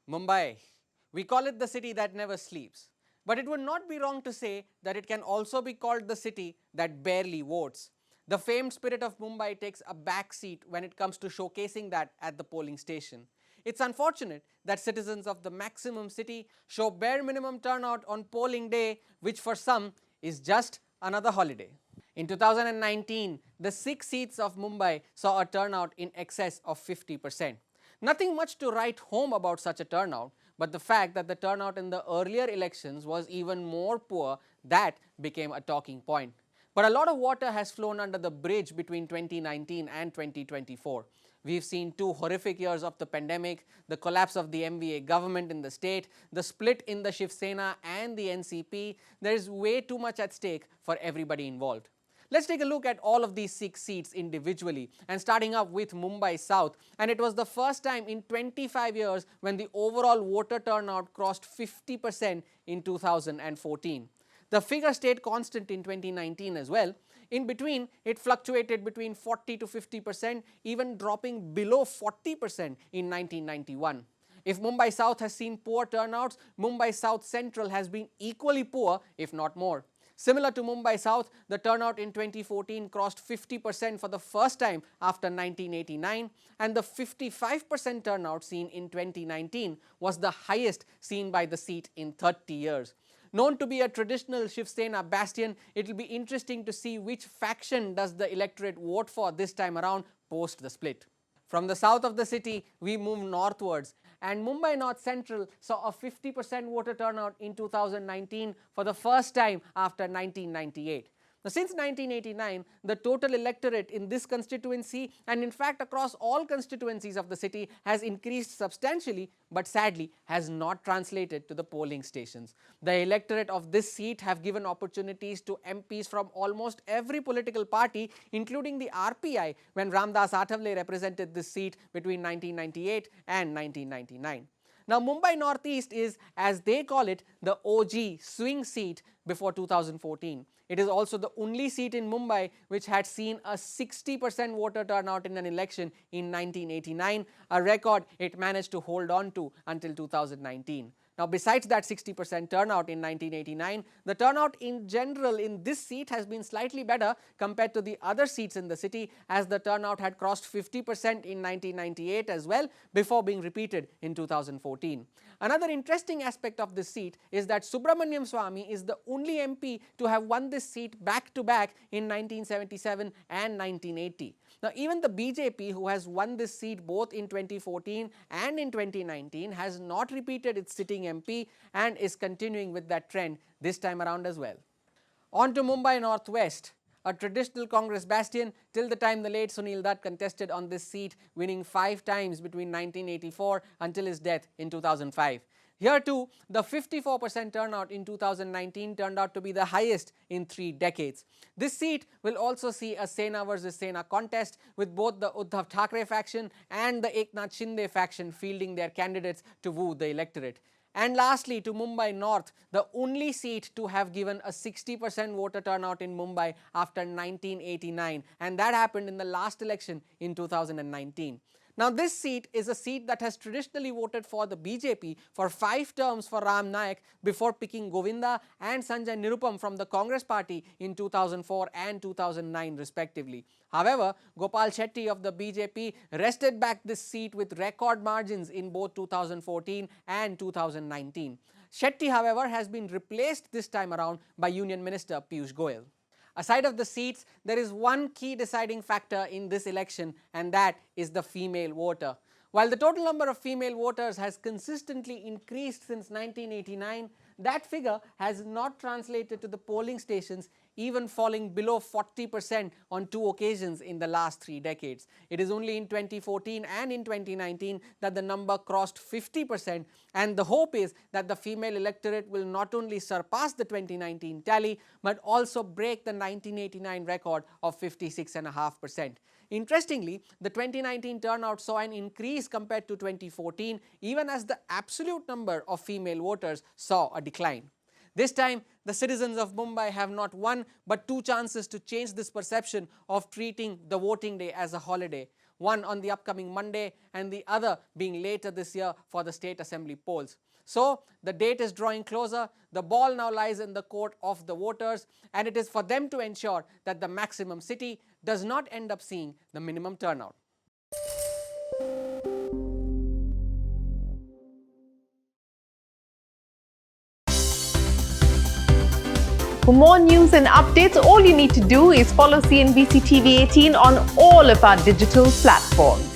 Mumbai. We call it the city that never sleeps. But it would not be wrong to say that it can also be called the city that barely votes. The famed spirit of Mumbai takes a back seat when it comes to showcasing that at the polling station. It's unfortunate that citizens of the maximum city show bare minimum turnout on polling day, which for some is just another holiday. In 2019, the 6 seats of Mumbai saw a turnout in excess of 50%. Nothing much to write home about such a turnout, but the fact that the turnout in the earlier elections was even more poor, that became a talking point. But a lot of water has flown under the bridge between 2019 and 2024. We've seen 2 horrific years of the pandemic, the collapse of the MVA government in the state, the split in the Shiv Sena and the NCP. There is way too much at stake for everybody involved. Let's take a look at all of these 6 seats individually, and starting up with Mumbai South, and it was the first time in 25 years when the overall voter turnout crossed 50% in 2014. The figure stayed constant in 2019 as well. In between, it fluctuated between 40 to 50%, even dropping below 40% in 1991. If Mumbai South has seen poor turnouts, Mumbai South Central has been equally poor, if not more. Similar to Mumbai South, the turnout in 2014 crossed 50% for the first time after 1989, and the 55% turnout seen in 2019 was the highest seen by the seat in 30 years. Known to be a traditional Shiv Sena bastion, it will be interesting to see which faction does the electorate vote for this time around post the split. From the south of the city, we move northwards, and Mumbai North Central saw a 50% voter turnout in 2019 for the first time after 1998. Now, since 1989, the total electorate in this constituency, and in fact across all constituencies of the city, has increased substantially, but sadly has not translated to the polling stations. The electorate of this seat have given opportunities to MPs from almost every political party, including the RPI, when Ramdas Athavale represented this seat between 1998 and 1999. Now, Mumbai Northeast is, as they call it, the OG swing seat before 2014. It is also the only seat in Mumbai which had seen a 60% voter turnout in an election in 1989, a record it managed to hold on to until 2019. Now, besides that 60% turnout in 1989, the turnout in general in this seat has been slightly better compared to the other seats in the city, as the turnout had crossed 50% in 1998 as well, before being repeated in 2014. Another interesting aspect of this seat is that Subramaniam Swamy is the only MP to have won this seat back to back in 1977 and 1980. Now, even the BJP, who has won this seat both in 2014 and in 2019, has not repeated its sitting MP and is continuing with that trend this time around as well. On to Mumbai Northwest, a traditional Congress bastion till the time the late Sunil Dutt contested on this seat, winning 5 times between 1984 until his death in 2005. Here too, the 54% turnout in 2019 turned out to be the highest in 3 decades. This seat will also see a Sena versus Sena contest, with both the Uddhav Thackeray faction and the Eknath Shinde faction fielding their candidates to woo the electorate. And lastly, to Mumbai North, the only seat to have given a 60% voter turnout in Mumbai after 1989, and that happened in the last election in 2019. Now, this seat is a seat that has traditionally voted for the BJP for 5 terms for Ram Nayak before picking Govinda and Sanjay Nirupam from the Congress party in 2004 and 2009 respectively. However, Gopal Shetty of the BJP wrested back this seat with record margins in both 2014 and 2019. Shetty, however, has been replaced this time around by Union Minister Piyush Goyal. Aside of the seats, there is one key deciding factor in this election, and that is the female voter. While the total number of female voters has consistently increased since 1989, that figure has not translated to the polling stations, even falling below 40% on 2 occasions in the last 3 decades. It is only in 2014 and in 2019 that the number crossed 50%, and the hope is that the female electorate will not only surpass the 2019 tally, but also break the 1989 record of 56.5%. Interestingly, the 2019 turnout saw an increase compared to 2014, even as the absolute number of female voters saw a decline. This time, the citizens of Mumbai have not 1 but 2 chances to change this perception of treating the voting day as a holiday. one on the upcoming Monday and the other being later this year for the state assembly polls. So the date is drawing closer. The ball now lies in the court of the voters, and it is for them to ensure that the maximum city does not end up seeing the minimum turnout. For more news and updates, all you need to do is follow CNBC TV 18 on all of our digital platforms.